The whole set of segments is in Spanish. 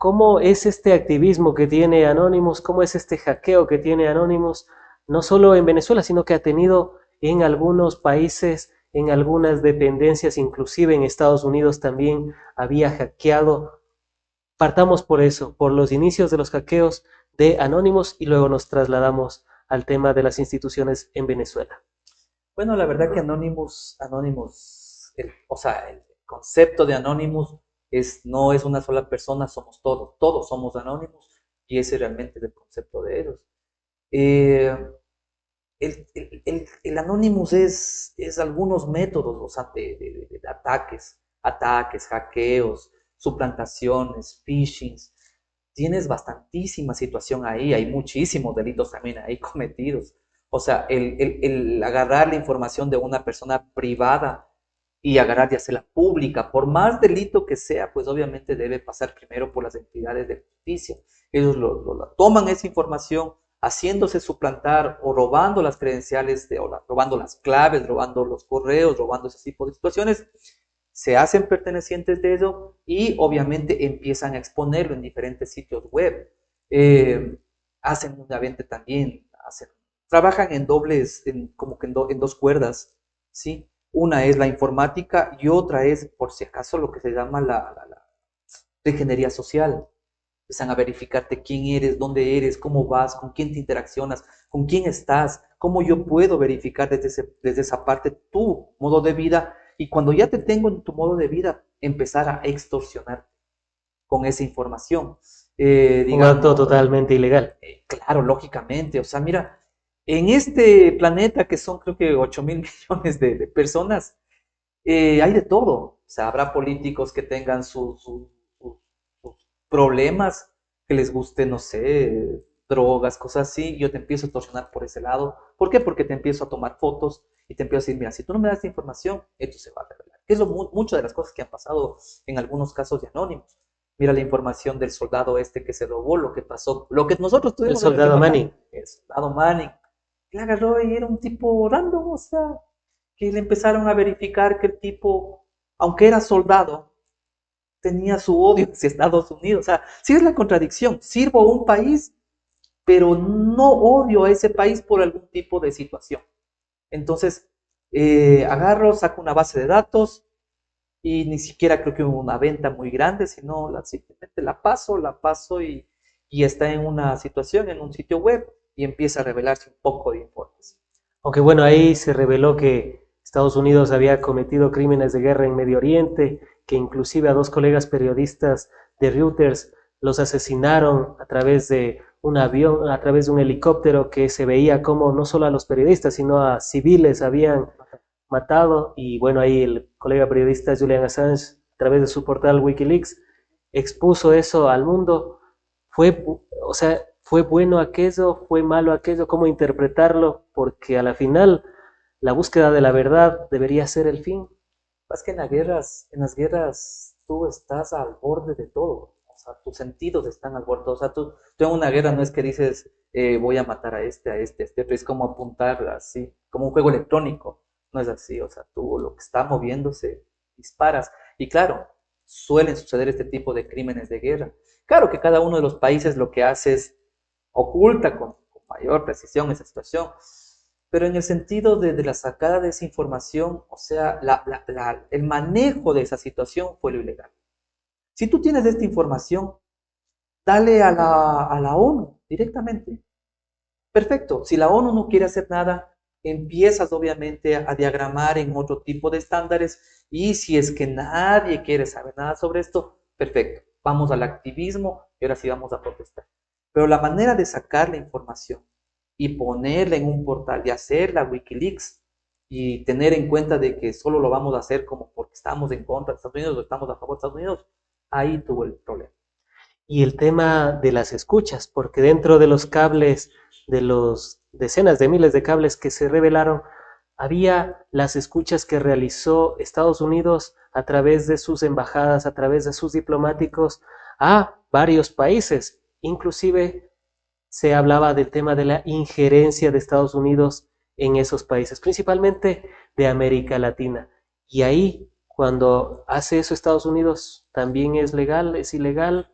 ¿cómo es este activismo que tiene Anonymous? ¿Cómo es este hackeo que tiene Anonymous? No solo en Venezuela, sino que ha tenido en algunos países, en algunas dependencias, inclusive en Estados Unidos también había hackeado. Partamos por eso, por los inicios de los hackeos de Anonymous y luego nos trasladamos al tema de las instituciones en Venezuela. Bueno, la verdad que Anonymous, o sea, el concepto de Anonymous no es una sola persona, somos todos, todos somos Anonymous y ese realmente es el concepto de ellos. Eh, el Anonymous es algunos métodos, o sea, de ataques, hackeos, suplantaciones, phishings. Tienes bastantísima situación ahí, hay muchísimos delitos también ahí cometidos. O sea, el agarrar la información de una persona privada y agarrar y hacerla pública, por más delito que sea, pues obviamente debe pasar primero por las entidades de justicia. Ellos toman esa información haciéndose suplantar o robando las credenciales, robando las claves, robando los correos, robando ese tipo de situaciones, se hacen pertenecientes de ello y obviamente empiezan a exponerlo en diferentes sitios web. Eh, Hacen una venta también, trabajan en dobles, como que en dos cuerdas, ¿sí? Una es la informática y otra es, por si acaso, lo que se llama la ingeniería social. Empiezan a verificarte quién eres, dónde eres, cómo vas, con quién te interaccionas, con quién estás, cómo yo puedo verificar desde esa parte tu modo de vida y cuando ya te tengo en tu modo de vida, empezar a extorsionar con esa información. Un acto Digamos, totalmente ilegal. claro, lógicamente, o sea, mira, en este planeta que son creo que 8.000 millones de personas, hay de todo. O sea, habrá políticos que tengan sus problemas, que les guste, no sé, drogas, cosas así, y yo te empiezo a extorsionar por ese lado. ¿Por qué? Porque te empiezo a tomar fotos y te empiezo a decir, mira, si tú no me das esta información, esto se va a revelar. Que es muchas de las cosas que han pasado en algunos casos de anónimos. Mira la información del soldado este que se robó, lo que pasó, lo que nosotros El tuvimos que soldado matar, Manning. el soldado Manning. Le agarró y era un tipo random, o sea, que le empezaron a verificar que el tipo, aunque era soldado, tenía su odio hacia Estados Unidos. O sea, sí es la contradicción. Sirvo a un país, pero no odio a ese país por algún tipo de situación. Entonces, agarro, saco una base de datos y ni siquiera creo que hubo una venta muy grande, sino simplemente la paso y está en una situación, en un sitio web y empieza a revelarse un poco de información. Aunque bueno, ahí se reveló que Estados Unidos había cometido crímenes de guerra en Medio Oriente, que inclusive a dos colegas periodistas de Reuters los asesinaron a través de un avión, a través de un helicóptero, que se veía como no solo a los periodistas, sino a civiles habían matado. Y bueno, ahí el colega periodista Julian Assange, a través de su portal Wikileaks, expuso eso al mundo. Fue, o sea, fue bueno aquello, fue malo aquello, cómo interpretarlo, porque a la final la búsqueda de la verdad debería ser el fin. Es que en las guerras tú estás al borde de todo. O sea, tus sentidos están al borde. O sea, tú en una guerra no es que dices, voy a matar a este otro. Es como apuntar así, como un juego electrónico. No es así. O sea, tú lo que está moviéndose, disparas. Y claro, suelen suceder este tipo de crímenes de guerra. Claro que cada uno de los países lo que hace es oculta con mayor precisión esa situación, pero en el sentido de la sacada de esa información, o sea, el manejo de esa situación fue lo ilegal. Si tú tienes esta información, dale a la ONU directamente. Perfecto. Si la ONU no quiere hacer nada, empiezas obviamente a diagramar en otro tipo de estándares y si es que nadie quiere saber nada sobre esto, perfecto. Vamos al activismo y ahora sí vamos a protestar. Pero la manera de sacar la información y ponerla en un portal y hacer la Wikileaks y tener en cuenta de que solo lo vamos a hacer como porque estamos en contra de Estados Unidos o estamos a favor de Estados Unidos, ahí tuvo el problema. Y el tema de las escuchas, porque dentro de los cables, de los decenas de miles de cables que se revelaron, había las escuchas que realizó Estados Unidos a través de sus embajadas, a través de sus diplomáticos a varios países. Inclusive se hablaba del tema de la injerencia de Estados Unidos en esos países, principalmente de América Latina. Y ahí, cuando hace eso Estados Unidos, también es legal, es ilegal.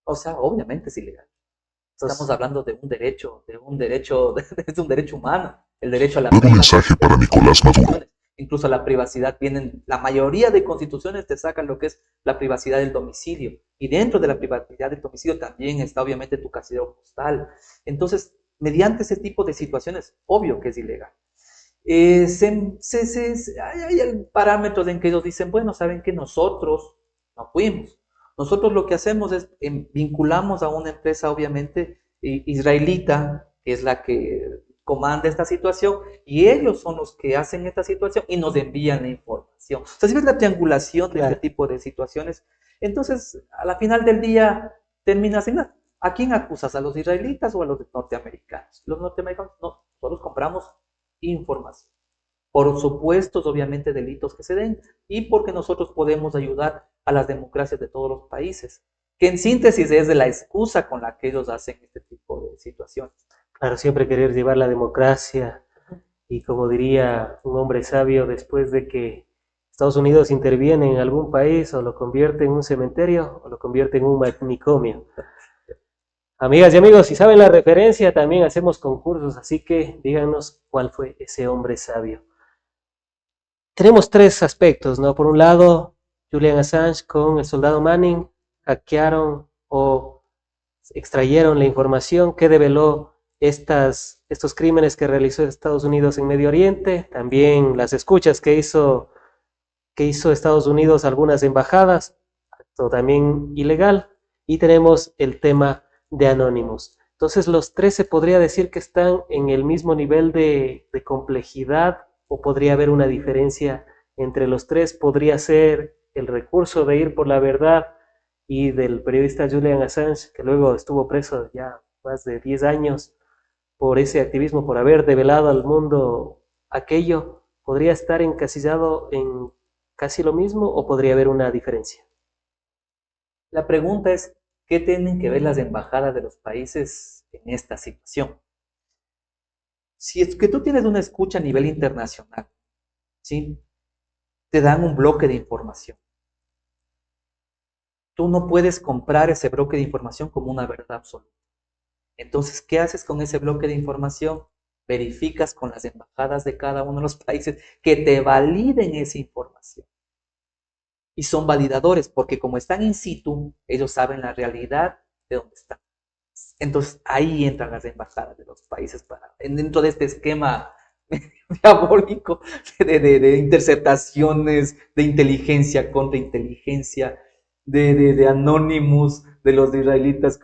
O sea, obviamente es ilegal. Estamos Entonces, hablando de un derecho, es un derecho humano, el derecho a la Nuevo privacidad. mensaje para Nicolás Maduro. Incluso la privacidad vienen, la mayoría de constituciones te sacan lo que es la privacidad del domicilio. Y dentro de la privacidad del domicilio también está obviamente tu casillero postal. Entonces, mediante ese tipo de situaciones, obvio que es ilegal. Hay parámetros en que ellos dicen, bueno, saben que nosotros no fuimos. Nosotros lo que hacemos es vinculamos a una empresa, obviamente, israelita, que es la que comanda esta situación, y ellos son los que hacen esta situación y nos envían la información. O sea, si ves la triangulación de este tipo de situaciones, entonces, a la final del día, terminas en ¿a quién acusas? ¿A los israelitas o a los norteamericanos? Los norteamericanos no, nosotros compramos información por supuestos, obviamente, delitos que se den y porque nosotros podemos ayudar a las democracias de todos los países, que en síntesis es de la excusa con la que ellos hacen este tipo de situaciones. claro, siempre querer llevar la democracia y como diría un hombre sabio, después de que Estados Unidos interviene en algún país o lo convierte en un cementerio o lo convierte en un manicomio. Amigas y amigos, si saben la referencia, también hacemos concursos, así que díganos cuál fue ese hombre sabio. Tenemos tres aspectos, ¿no? Por un lado, Julian Assange con el soldado Manning hackearon o extrayeron la información que develó estos crímenes que realizó Estados Unidos en Medio Oriente, también las escuchas que hizo Estados Unidos algunas embajadas, acto también ilegal, y tenemos el tema de Anonymous. Entonces los tres se podría decir que están en el mismo nivel de complejidad o podría haber una diferencia entre los tres, podría ser el recurso de ir por la verdad y del periodista Julian Assange, que luego estuvo preso ya más de 10 años por ese activismo, por haber develado al mundo aquello, podría estar encasillado en casi lo mismo o podría haber una diferencia. La pregunta es, ¿qué tienen que ver las embajadas de los países en esta situación? Si es que tú tienes una escucha a nivel internacional, ¿sí? Te dan un bloque de información. Tú no puedes comprar ese bloque de información como una verdad absoluta. Entonces, ¿qué haces con ese bloque de información? Verificas con las embajadas de cada uno de los países que te validen esa información. Y son validadores, porque como están in situ, ellos saben la realidad de dónde están. Entonces, ahí entran las embajadas de los países dentro de este esquema diabólico de interceptaciones, de inteligencia contra inteligencia, de Anonymous, de los israelitas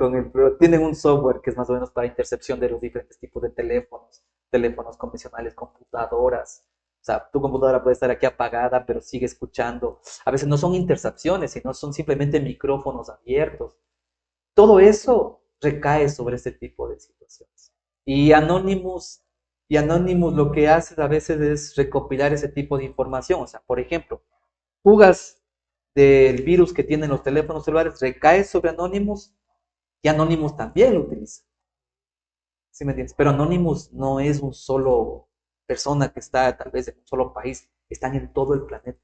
tienen un software que es más o menos para intercepción de los diferentes tipos de teléfonos convencionales, computadoras. O sea, tu computadora puede estar aquí apagada, pero sigue escuchando. A veces no son intercepciones, sino son simplemente micrófonos abiertos. Todo eso recae sobre este tipo de situaciones. Y Anonymous lo que hace a veces es recopilar ese tipo de información. O sea, por ejemplo, fugas del virus que tienen los teléfonos celulares recae sobre Anonymous y Anonymous también lo utiliza. ¿Sí me entiendes? Pero Anonymous no es un solo persona que está tal vez en un solo país, están en todo el planeta.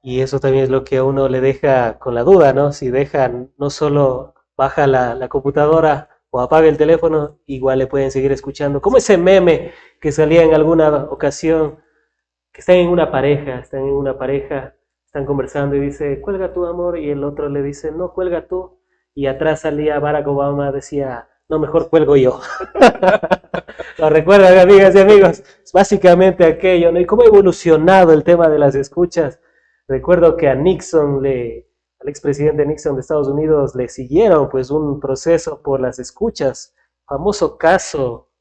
Y eso también es lo que a uno le deja con la duda, ¿no? Si dejan, no solo baja la computadora o apaga el teléfono, igual le pueden seguir escuchando. Como ese meme que salía en alguna ocasión, que están en una pareja, están conversando y dice, cuelga tu amor, y el otro le dice, no, cuelga tú. Y atrás salía Barack Obama, decía, no, mejor cuelgo yo. Lo recuerdan, amigas y amigos, es básicamente aquello, ¿no? Y cómo ha evolucionado el tema de las escuchas. Recuerdo que a al expresidente Nixon de Estados Unidos le siguieron pues un proceso por las escuchas, famoso caso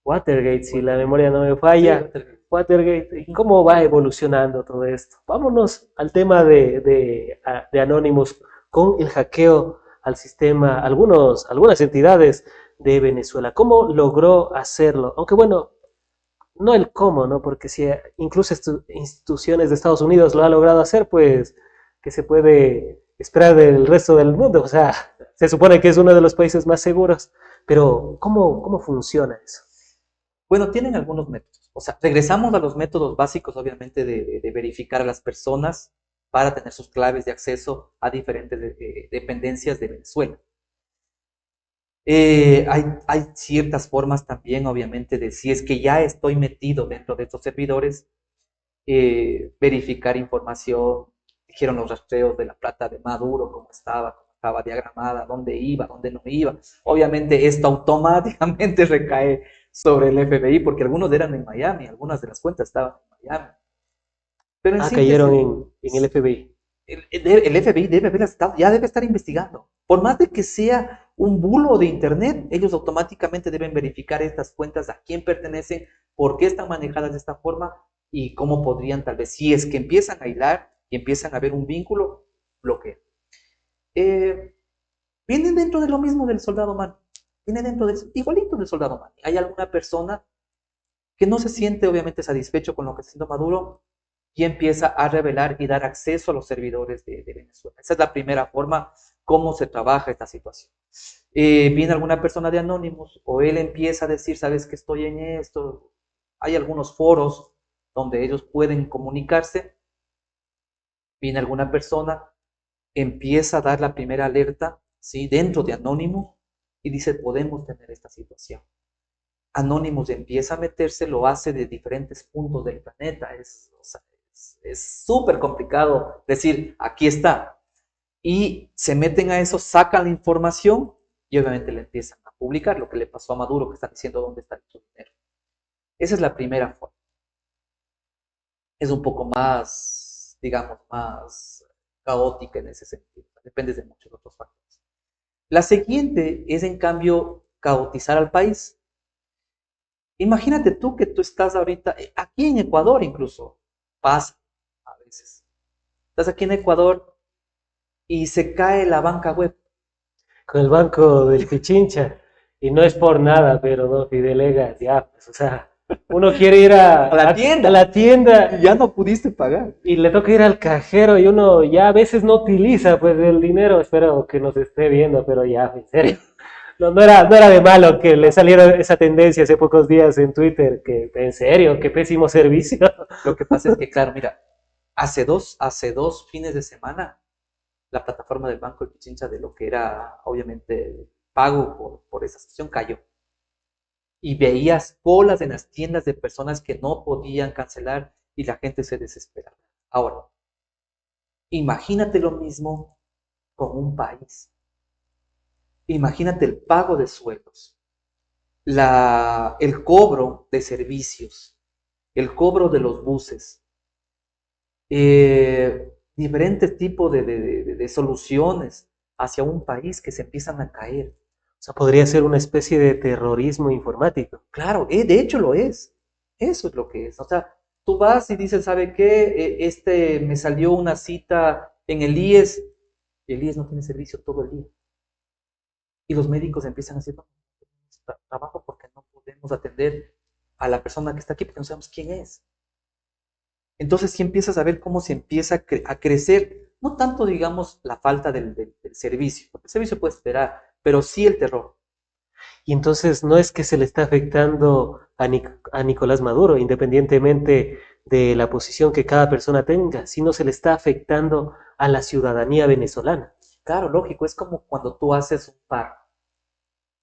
Watergate, si la memoria no me falla, Watergate, ¿y cómo va evolucionando todo esto? Vámonos al tema de Anonymous con el hackeo al sistema, algunas entidades de Venezuela. ¿Cómo logró hacerlo? Aunque bueno, no el cómo, ¿no? Porque si incluso instituciones de Estados Unidos lo ha logrado hacer, pues, ¿qué se puede esperar del resto del mundo? O sea, se supone que es uno de los países más seguros, pero ¿cómo funciona eso? Bueno, tienen algunos métodos. O sea, regresamos a los métodos básicos, obviamente, de verificar a las personas para tener sus claves de acceso a diferentes dependencias de Venezuela. Hay ciertas formas también, obviamente, de si es que ya estoy metido dentro de estos servidores, verificar información. Dijeron los rastreos de la plata de Maduro, cómo estaba diagramada, dónde no iba. Obviamente esto automáticamente recae sobre el FBI, porque algunos eran en Miami, algunas de las cuentas estaban en Miami. Pero en Cayeron síntesis, en el FBI. el FBI ya debe estar investigando. Por más de que sea un bulo de internet, ellos automáticamente deben verificar estas cuentas, a quién pertenecen, por qué están manejadas de esta forma y cómo podrían tal vez, si es que empiezan a hilar y empiezan a ver un vínculo, bloquear. Vienen dentro de lo mismo del soldado man. Viene dentro del igualito del soldado man. Hay alguna persona que no se siente obviamente satisfecho con lo que está haciendo Maduro y empieza a revelar y dar acceso a los servidores de Venezuela. Esa es la primera forma cómo se trabaja esta situación. Viene alguna persona de Anonymous o él empieza a decir, sabes que estoy en esto. Hay algunos foros donde ellos pueden comunicarse. Viene alguna persona, empieza a dar la primera alerta, ¿sí? Dentro de Anonymous y dice, podemos tener esta situación. Anonymous empieza a meterse, lo hace de diferentes puntos del planeta. Es súper complicado decir, aquí está. Y se meten a eso, sacan la información y obviamente le empiezan a publicar lo que le pasó a Maduro, que está diciendo dónde está su dinero. Esa es la primera forma. Es un poco más, digamos, más caótica en ese sentido. Depende de muchos otros factores. La siguiente es, en cambio, caotizar al país. Imagínate tú que tú estás ahorita, aquí en Ecuador incluso, pasa a veces. Estás aquí en Ecuador y se cae la banca web. Con el banco del Pichincha. Y no es por nada, pero no, Fidelegas, ya, pues, o sea, uno quiere ir A la tienda. a la tienda Y ya no pudiste pagar. y le toca ir al cajero y uno ya a veces no utiliza pues el dinero. Espero que nos esté viendo, pero ya, en serio. No era de malo que le saliera esa tendencia hace pocos días en Twitter, que en serio, qué pésimo servicio. Lo que pasa es que, claro, mira, hace dos fines de semana, la plataforma del Banco del Pichincha, de lo que era obviamente pago por esa sesión, cayó. Y veías colas en las tiendas de personas que no podían cancelar y la gente se desesperaba. Ahora, imagínate lo mismo con un país. Imagínate el pago de sueldos, el cobro de servicios, el cobro de los buses, diferentes tipos de soluciones hacia un país que se empiezan a caer. O sea, podría ser una especie de terrorismo informático. Claro, de hecho lo es. Eso es lo que es. O sea, tú vas y dices, ¿sabe qué? Me salió una cita en el IES, y el IES no tiene servicio todo el día. Y los médicos empiezan a decir, no, tenemos trabajo porque no podemos atender a la persona que está aquí porque no sabemos quién es. Entonces sí empiezas a ver cómo se empieza a crecer, no tanto, digamos, la falta del servicio, porque el servicio puede esperar, pero sí el terror. Y entonces no es que se le está afectando a Nicolás Maduro, independientemente de la posición que cada persona tenga, sino se le está afectando a la ciudadanía venezolana. Claro, lógico, es como cuando tú haces un paro.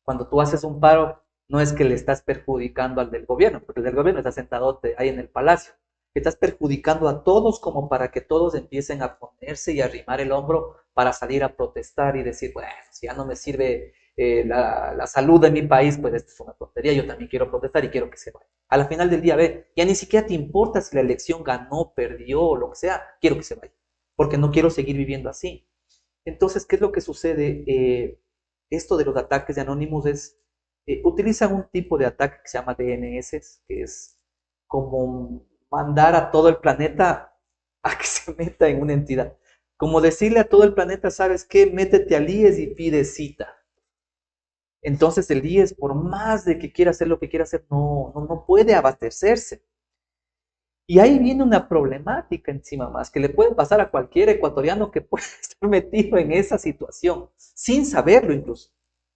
Cuando tú haces un paro, no es que le estás perjudicando al del gobierno, porque el del gobierno está sentado ahí en el palacio. Estás perjudicando a todos como para que todos empiecen a ponerse y a arrimar el hombro para salir a protestar y decir, bueno, si ya no me sirve la salud de mi país, pues esto es una tontería, yo también quiero protestar y quiero que se vaya. A la final del día, ve, ya ni siquiera te importa si la elección ganó, perdió o lo que sea, quiero que se vaya, porque no quiero seguir viviendo así. Entonces, ¿qué es lo que sucede? Esto de los ataques de Anonymous utilizan un tipo de ataque que se llama DNS, que es como mandar a todo el planeta a que se meta en una entidad. Como decirle a todo el planeta, ¿sabes qué? Métete al IES y pide cita. Entonces el IES, por más de que quiera hacer lo que quiera hacer, no puede abastecerse. Y ahí viene una problemática encima más, que le puede pasar a cualquier ecuatoriano que pueda estar metido en esa situación, sin saberlo incluso,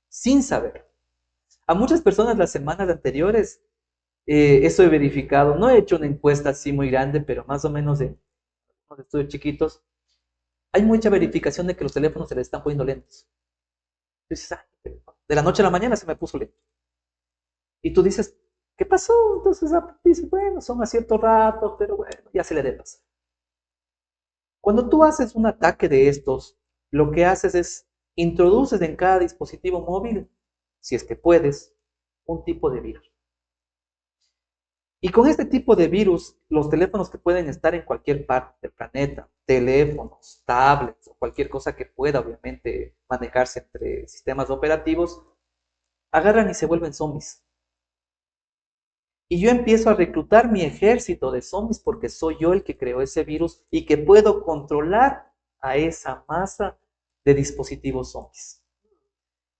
sin saberlo. A muchas personas las semanas anteriores, eso he verificado, no he hecho una encuesta así muy grande, pero más o menos de unos estudios chiquitos, hay mucha verificación de que los teléfonos se les están poniendo lentos. Tú dices, "Ah, de la noche a la mañana se me puso lento". Y tú dices, ¿qué pasó? Entonces dices, bueno, son a cierto rato, pero bueno, ya se le dé pasar. Cuando tú haces un ataque de estos, lo que haces es introduces en cada dispositivo móvil, si es que puedes, un tipo de virus. Y con este tipo de virus, los teléfonos que pueden estar en cualquier parte del planeta, teléfonos, tablets o cualquier cosa que pueda obviamente manejarse entre sistemas operativos, agarran y se vuelven zombies. Y yo empiezo a reclutar mi ejército de zombies porque soy yo el que creó ese virus y que puedo controlar a esa masa de dispositivos zombies.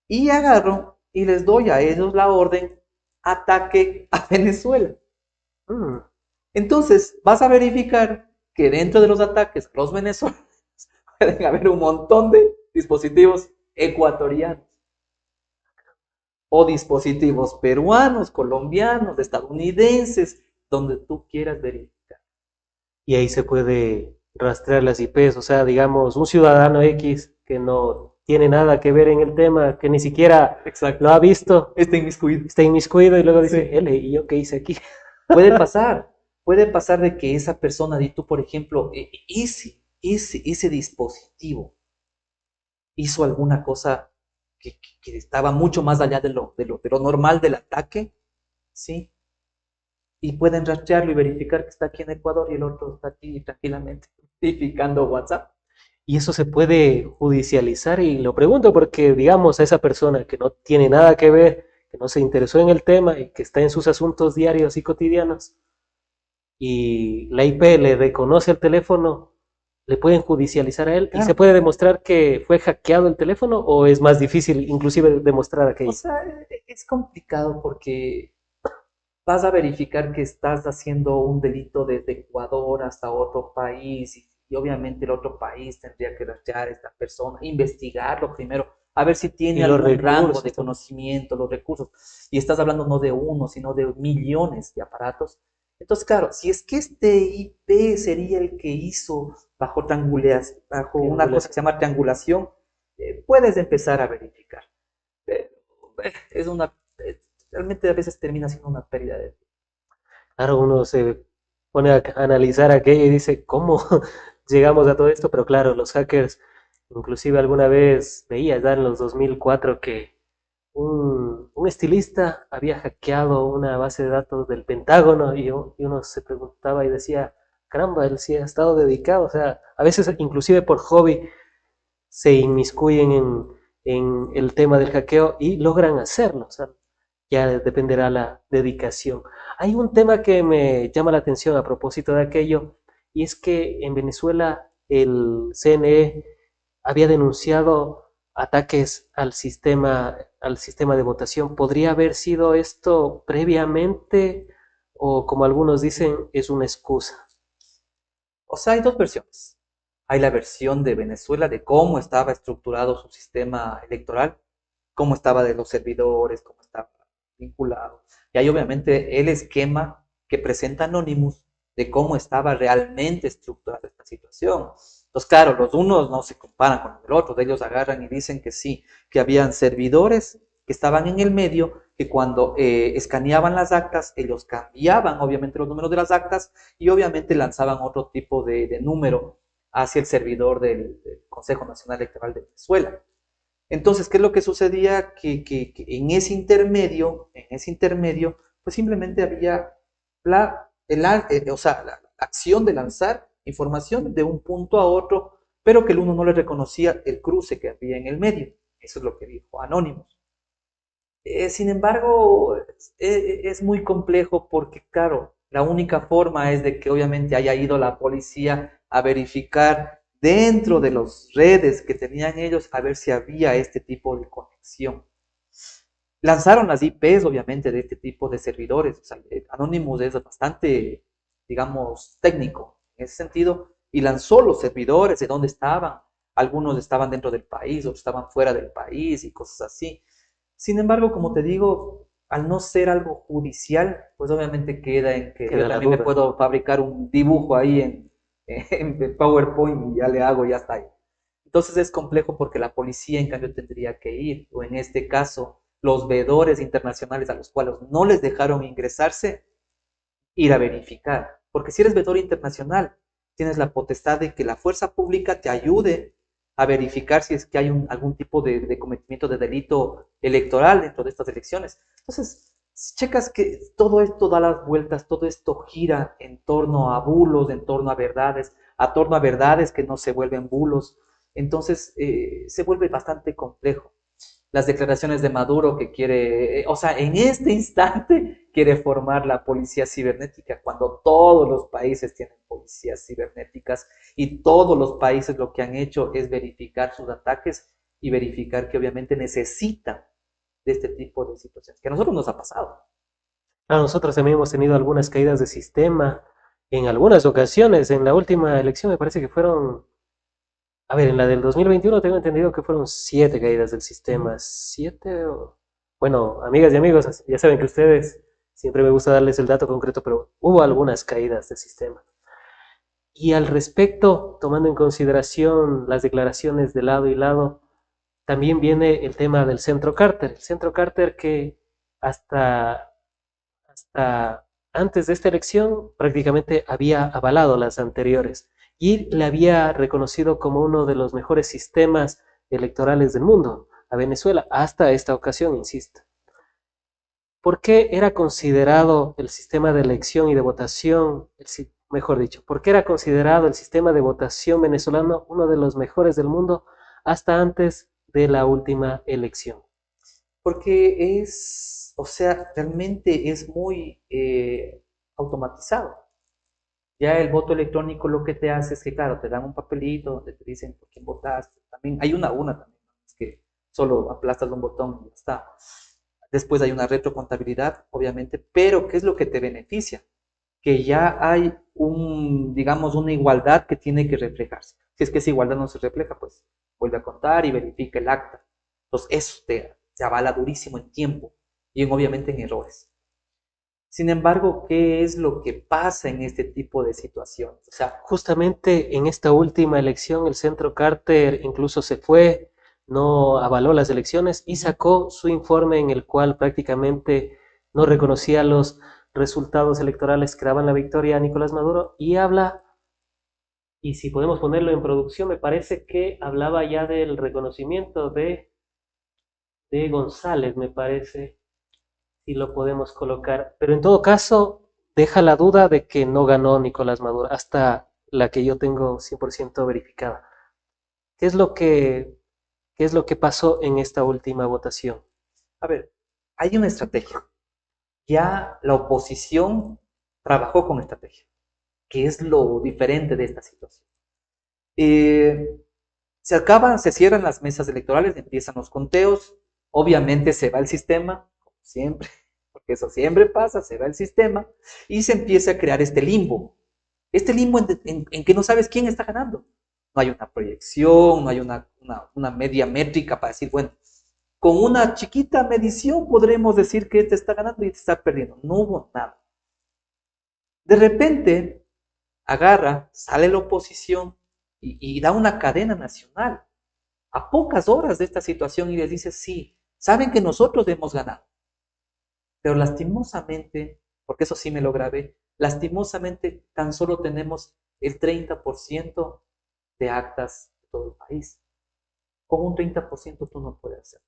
Y agarro y les doy a ellos la orden: ataque a Venezuela. Mm. Entonces vas a verificar que dentro de los ataques a los venezolanos pueden haber un montón de dispositivos ecuatorianos o dispositivos peruanos, colombianos, estadounidenses, donde tú quieras verificar. Y ahí se puede rastrear las IPs, o sea, digamos, un ciudadano X que no tiene nada que ver en el tema, que ni siquiera Exacto. lo ha visto, Está inmiscuido. está inmiscuido y luego dice, Sí. L, ¿y yo qué hice aquí? Puede pasar de que esa persona, y tú, por ejemplo, ese dispositivo hizo alguna cosa que estaba mucho más allá de lo normal del ataque, ¿sí? Y pueden rastrearlo y verificar que está aquí en Ecuador y el otro está aquí tranquilamente verificando WhatsApp. Y eso se puede judicializar y lo pregunto porque, digamos, a esa persona que no tiene nada que ver, que no se interesó en el tema y que está en sus asuntos diarios y cotidianos, y la IP le reconoce el teléfono, ¿le pueden judicializar a él? ¿Y se Claro. puede demostrar que fue hackeado el teléfono o es más difícil inclusive demostrar O aquello? sea, es complicado porque vas a verificar que estás haciendo un delito desde Ecuador hasta otro país y obviamente el otro país tendría que rastrear a esta persona, investigarlo primero, a ver si tiene Y los algún rango de recursos, conocimiento, los recursos. Y estás hablando no de uno, sino de millones de aparatos. Entonces, claro, si es que este IP sería el que hizo bajo una cosa que se llama triangulación, puedes empezar a verificar. Pero es una realmente a veces termina siendo una pérdida de tiempo. claro, uno se pone a analizar aquello y dice, ¿cómo llegamos a todo esto? Pero claro, los hackers, inclusive alguna vez veía ya en los 2004 que un estilista había hackeado una base de datos del Pentágono y uno se preguntaba y decía, caramba, él sí ha estado dedicado, o sea, a veces inclusive por hobby se inmiscuyen en el tema del hackeo y logran hacerlo, o sea, ya dependerá la dedicación. Hay un tema que me llama la atención a propósito de aquello, y es que en Venezuela el CNE había denunciado ataques al sistema de votación. ¿Podría haber sido esto previamente o como algunos dicen, es una excusa? O sea, hay dos versiones. Hay la versión de Venezuela de cómo estaba estructurado su sistema electoral, cómo estaba de los servidores, cómo estaba vinculado. Y hay obviamente el esquema que presenta Anonymous de cómo estaba realmente estructurada esta situación. Entonces, claro, los unos no se comparan con el otro, ellos agarran y dicen que sí, que habían servidores que estaban en el medio, que cuando escaneaban las actas, ellos cambiaban obviamente los números de las actas y obviamente lanzaban otro tipo de número hacia el servidor del Consejo Nacional Electoral de Venezuela. Entonces, ¿qué es lo que sucedía? Que en ese intermedio, pues simplemente había o sea, la acción de lanzar información de un punto a otro, pero que el uno no le reconocía el cruce que había en el medio. Eso es lo que dijo Anonymous. Sin embargo, es muy complejo porque, claro, la única forma es de que obviamente haya ido la policía a verificar dentro de las redes que tenían ellos a ver si había este tipo de conexión. Lanzaron las IPs, obviamente, de este tipo de servidores. O sea, Anonymous es bastante, digamos, técnico en ese sentido y lanzó los servidores de dónde estaban. Algunos estaban dentro del país, otros estaban fuera del país y cosas así. Sin embargo, como te digo, al no ser algo judicial, pues obviamente queda en que yo Queda la también me duda. puedo fabricar un dibujo ahí en PowerPoint y ya le hago, ya está ahí. Entonces es complejo porque la policía en cambio tendría que ir, o en este caso, los veedores internacionales a los cuales no les dejaron ingresarse, ir a verificar. Porque si eres veedor internacional, tienes la potestad de que la fuerza pública te ayude a verificar si es que hay algún tipo de cometimiento de delito electoral dentro de estas elecciones. Entonces, si checas que todo esto da las vueltas, todo esto gira en torno a bulos, en torno a torno a verdades que no se vuelven bulos, entonces se vuelve bastante complejo. Las declaraciones de Maduro que quiere, o sea, en este instante quiere formar la policía cibernética, cuando todos los países tienen policías cibernéticas y todos los países lo que han hecho es verificar sus ataques y verificar que obviamente necesitan de este tipo de situaciones, que a nosotros nos ha pasado. A nosotros también hemos tenido algunas caídas de sistema en algunas ocasiones. En la última elección me parece que fueron, a ver, en la del 2021 tengo entendido que fueron 7 caídas del sistema. 7, bueno, amigas y amigos, ya saben que ustedes siempre me gusta darles el dato concreto, pero hubo algunas caídas del sistema. Y al respecto, tomando en consideración las declaraciones de lado y lado, también viene el tema del Centro Carter. El Centro Carter que hasta antes de esta elección prácticamente había avalado las anteriores y le había reconocido como uno de los mejores sistemas electorales del mundo a Venezuela, hasta esta ocasión, insisto. ¿Por qué era considerado el sistema de elección y de votación, mejor dicho, por qué era considerado el sistema de votación venezolano uno de los mejores del mundo hasta antes de la última elección? Porque o sea, realmente es muy automatizado. Ya el voto electrónico lo que te hace es que, claro, te dan un papelito donde te dicen por quién votaste. También hay una también, es que solo aplastas un botón y ya está. Después hay una retrocontabilidad, obviamente, pero ¿qué es lo que te beneficia? Que ya hay digamos, una igualdad que tiene que reflejarse. Si es que esa igualdad no se refleja, pues vuelve a contar y verifica el acta. Entonces, eso te avala durísimo en tiempo y obviamente en errores. Sin embargo, ¿qué es lo que pasa en este tipo de situaciones? O sea, justamente en esta última elección el Centro Carter incluso se fue, no avaló las elecciones y sacó su informe en el cual prácticamente no reconocía los resultados electorales que daban la victoria a Nicolás Maduro y habla, y si podemos ponerlo en producción, me parece que hablaba ya del reconocimiento de González, me parece, si lo podemos colocar. Pero en todo caso, deja la duda de que no ganó Nicolás Maduro, hasta la que yo tengo 100% verificada. ¿Qué es lo que, qué es lo que pasó en esta última votación? a ver, hay una estrategia. Ya la oposición trabajó con estrategia, que es lo diferente de esta situación. Eh, se cierran las mesas electorales, empiezan los conteos, obviamente se va el sistema, como siempre, porque eso siempre pasa, se va el sistema, y se empieza a crear este limbo. Este limbo en que no sabes quién está ganando. No hay una proyección, no hay una media métrica para decir, bueno, con una chiquita medición podremos decir que este está ganando y este está perdiendo. No hubo nada. De repente, sale la oposición y da una cadena nacional a pocas horas de esta situación y les dice, sí, saben que nosotros hemos ganado, pero lastimosamente, porque eso sí me lo grabé, lastimosamente tan solo tenemos el 30% de actas de todo el país. Con un 30% tú no puedes hacer.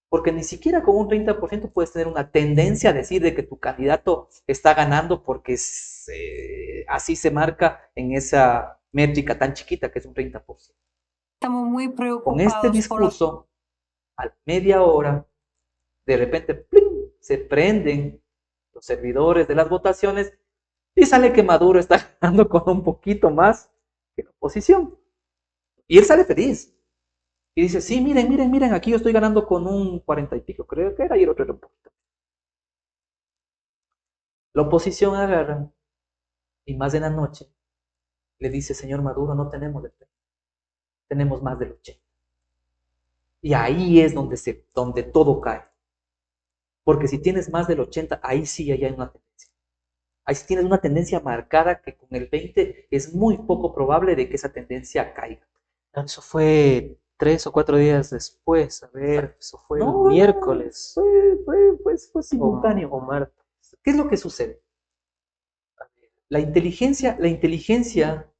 Porque ni siquiera con un 30% puedes tener una tendencia a decir de que tu candidato está ganando porque así se marca en esa métrica tan chiquita que es un 30%. Estamos muy Con este preocupados por discurso, a media hora, de repente ¡pling!, se prenden los servidores de las votaciones y sale que Maduro está ganando con un poquito más que la oposición. Y él sale feliz. Y dice, sí, miren, miren, miren, aquí yo estoy ganando con un 40 y pico, creo que era, y el otro era un poquito. La oposición agarra y más de la noche le dice, señor Maduro, no tenemos del 30, tenemos más del 80. Y ahí es donde todo cae. Porque si tienes más del 80, ahí sí hay una tendencia. Ahí sí tienes una tendencia marcada que con el 20 es muy poco probable de que esa tendencia caiga. Eso fue 3 o 4 días después, a ver, eso fue el No, no, miércoles fue simultáneo. o martes. ¿Qué es lo que sucede? La inteligencia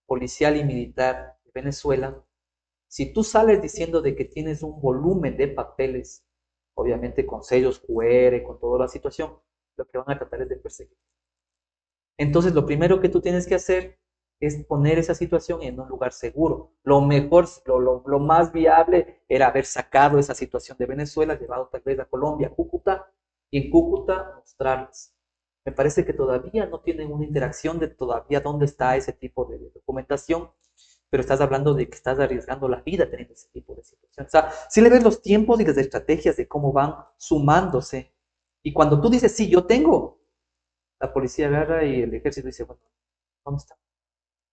policial y militar de Venezuela, si tú sales diciendo de que tienes un volumen de papeles, obviamente con sellos QR, con toda la situación, lo que van a tratar es de perseguir. Entonces, lo primero que tú tienes que hacer es poner esa situación en un lugar seguro. Lo mejor, lo más viable era haber sacado esa situación de Venezuela, llevado tal vez a Colombia, a Cúcuta, y en Cúcuta mostrarles. Me parece que todavía no tienen una interacción de todavía dónde está ese tipo de documentación, pero estás hablando de que estás arriesgando la vida teniendo ese tipo de situación. O sea, si le ves los tiempos y las estrategias de cómo van sumándose, y cuando tú dices, sí, yo tengo, la policía agarra y el ejército dice, bueno, ¿dónde está?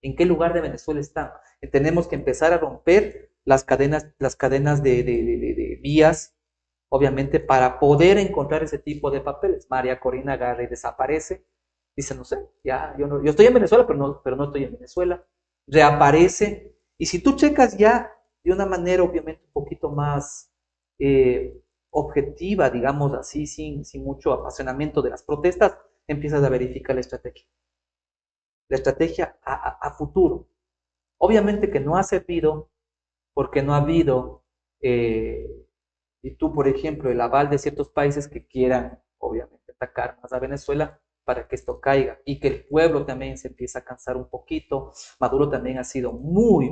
¿En qué lugar de Venezuela están? Tenemos que empezar a romper las cadenas de vías, obviamente, para poder encontrar ese tipo de papeles. María Corina agarra y desaparece. Dice, no sé, ya, yo estoy en Venezuela, pero no estoy en Venezuela. Reaparece. Y si tú checas ya de una manera, obviamente, un poquito más objetiva, digamos así, sin mucho apasionamiento de las protestas, empiezas a verificar la estrategia a futuro. Obviamente que no ha servido porque no ha habido, eh, y tú, por ejemplo, el aval de ciertos países que quieran, obviamente, atacar más a Venezuela para que esto caiga y que el pueblo también se empiece a cansar un poquito. Maduro también ha sido muy,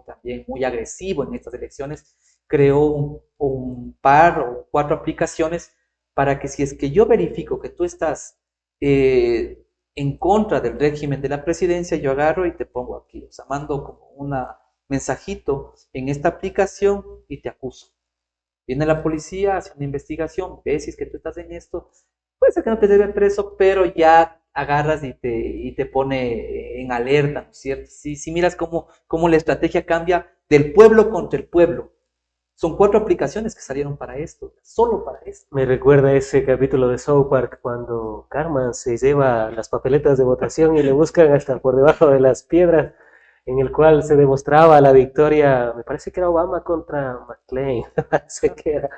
también muy agresivo en estas elecciones. Creó un par o 4 aplicaciones para que si es que yo verifico que tú estás en contra del régimen de la presidencia, yo agarro y te pongo aquí, o sea, mando como un mensajito en esta aplicación y te acuso. Viene la policía, hace una investigación, ve si es que tú estás en esto, puede ser que no te lleve preso, pero ya agarras y te pone en alerta, ¿no es cierto? Si miras cómo la estrategia cambia del pueblo contra el pueblo. Son 4 aplicaciones que salieron para esto, solo para esto. Me recuerda ese capítulo de South Park cuando Carmen se lleva las papeletas de votación y le buscan hasta por debajo de las piedras, en el cual se demostraba la victoria, me parece que era Obama contra McClain, me parece que era.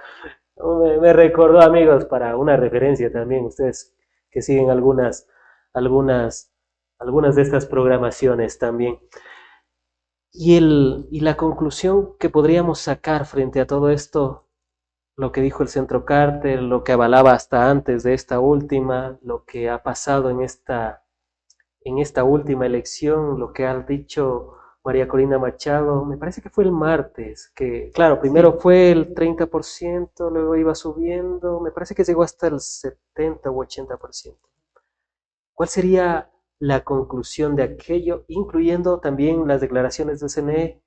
Me recordó, amigos, para una referencia también, ustedes que siguen algunas, algunas de estas programaciones también. Y la conclusión que podríamos sacar frente a todo esto, lo que dijo el Centro Carter, lo que avalaba hasta antes de esta última, lo que ha pasado en esta última elección, lo que ha dicho María Corina Machado, me parece que fue el martes, que claro, primero Sí. fue el 30%, luego iba subiendo, me parece que llegó hasta el 70 u 80%. ¿Cuál sería la conclusión de aquello, incluyendo también las declaraciones del CNE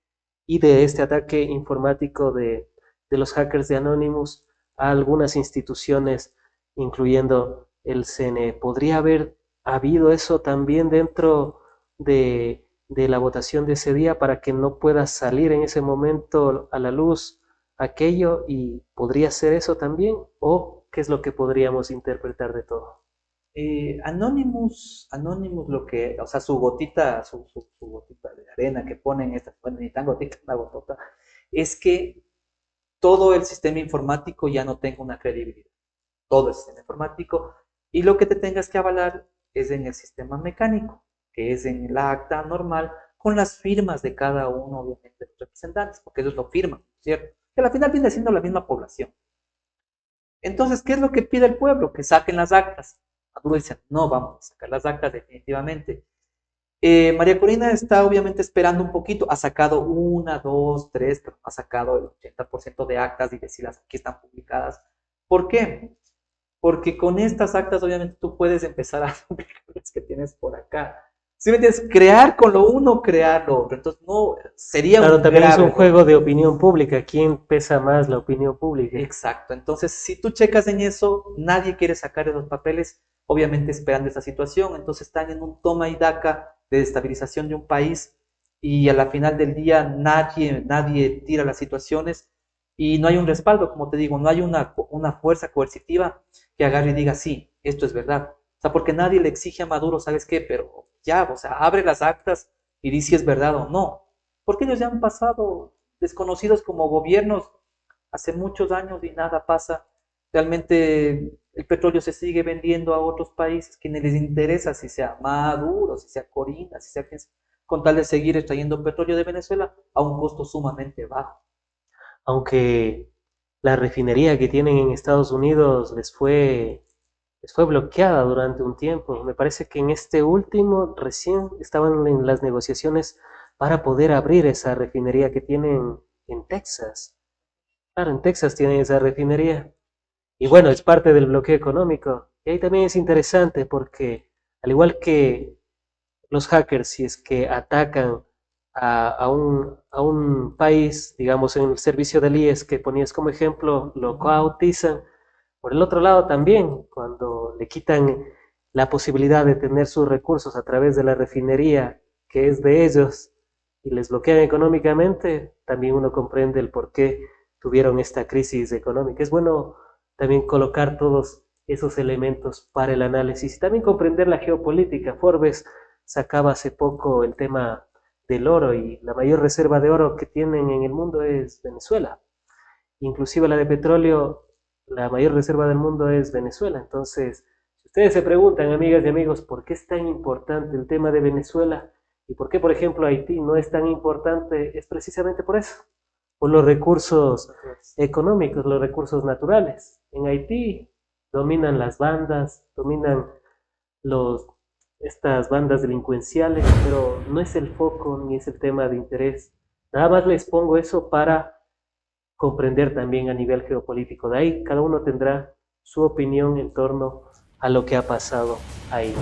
y de este ataque informático de los hackers de Anonymous a algunas instituciones, incluyendo el CNE? ¿Podría haber habido eso también dentro de la votación de ese día para que no pueda salir en ese momento a la luz aquello? ¿Y podría ser eso también? ¿O qué es lo que podríamos interpretar de todo? Anonymous lo que, o sea, su gotita de arena que ponen estas, bueno, ni tan gotita, una gotota, es que todo el sistema informático ya no tenga una credibilidad. Todo el sistema informático. Y lo que te tengas que avalar es en el sistema mecánico, que es en la acta normal, con las firmas de cada uno, obviamente, de los representantes, porque ellos lo firman, ¿cierto? Que al final viene siendo la misma población. Entonces, ¿qué es lo que pide el pueblo? Que saquen las actas. Maduro dice, no vamos a sacar las actas definitivamente. María Corina está obviamente esperando un poquito, ha sacado una, dos, tres, pero no ha sacado el 80% de actas y decirlas aquí están publicadas. ¿Por qué? Porque con estas actas obviamente tú puedes empezar a duplicar las que tienes por acá. Si me entiendes, crear con lo uno, crear lo otro. Entonces no, sería Claro, un también es grave un error. juego de opinión pública. ¿Quién pesa más la opinión pública? Exacto. Entonces, si tú checas en eso, nadie quiere sacar esos papeles, obviamente esperando esa situación. Entonces están en un toma y daca de destabilización de un país y a la final del día nadie tira las situaciones y no hay un respaldo, como te digo, no hay una fuerza coercitiva que agarre y diga, sí, esto es verdad. O sea, porque nadie le exige a Maduro, ¿sabes qué? Pero ya, o sea, abre las actas y dice si es verdad o no. porque ellos ya han pasado desconocidos como gobiernos hace muchos años y nada pasa. Realmente el petróleo se sigue vendiendo a otros países que ni les interesa si sea Maduro, si sea Corina, si sea quien sea, con tal de seguir extrayendo petróleo de Venezuela a un costo sumamente bajo. Aunque la refinería que tienen en Estados Unidos les fue bloqueada durante un tiempo. Me parece que en este último recién estaban en las negociaciones para poder abrir esa refinería que tienen en Texas. Claro, en Texas tienen esa refinería. Y bueno, es parte del bloqueo económico. Y ahí también es interesante porque, al igual que los hackers, si es que atacan a un país, digamos, en el servicio del IES que ponías como ejemplo, lo coautizan. Por el otro lado también, cuando le quitan la posibilidad de tener sus recursos a través de la refinería que es de ellos y les bloquean económicamente, también uno comprende el por qué tuvieron esta crisis económica. Es bueno también colocar todos esos elementos para el análisis y también comprender la geopolítica. Forbes sacaba hace poco el tema del oro y la mayor reserva de oro que tienen en el mundo es Venezuela. Inclusive la de petróleo, la mayor reserva del mundo es Venezuela. Entonces, si ustedes se preguntan, amigas y amigos, ¿por qué es tan importante el tema de Venezuela? ¿Y por qué, por ejemplo, Haití no es tan importante? Es precisamente por eso, por los recursos económicos, los recursos naturales. En Haití dominan las bandas, dominan los, estas bandas delincuenciales, pero no es el foco ni es el tema de interés. Nada más les pongo eso para comprender también a nivel geopolítico. De ahí cada uno tendrá su opinión en torno a lo que ha pasado ahí.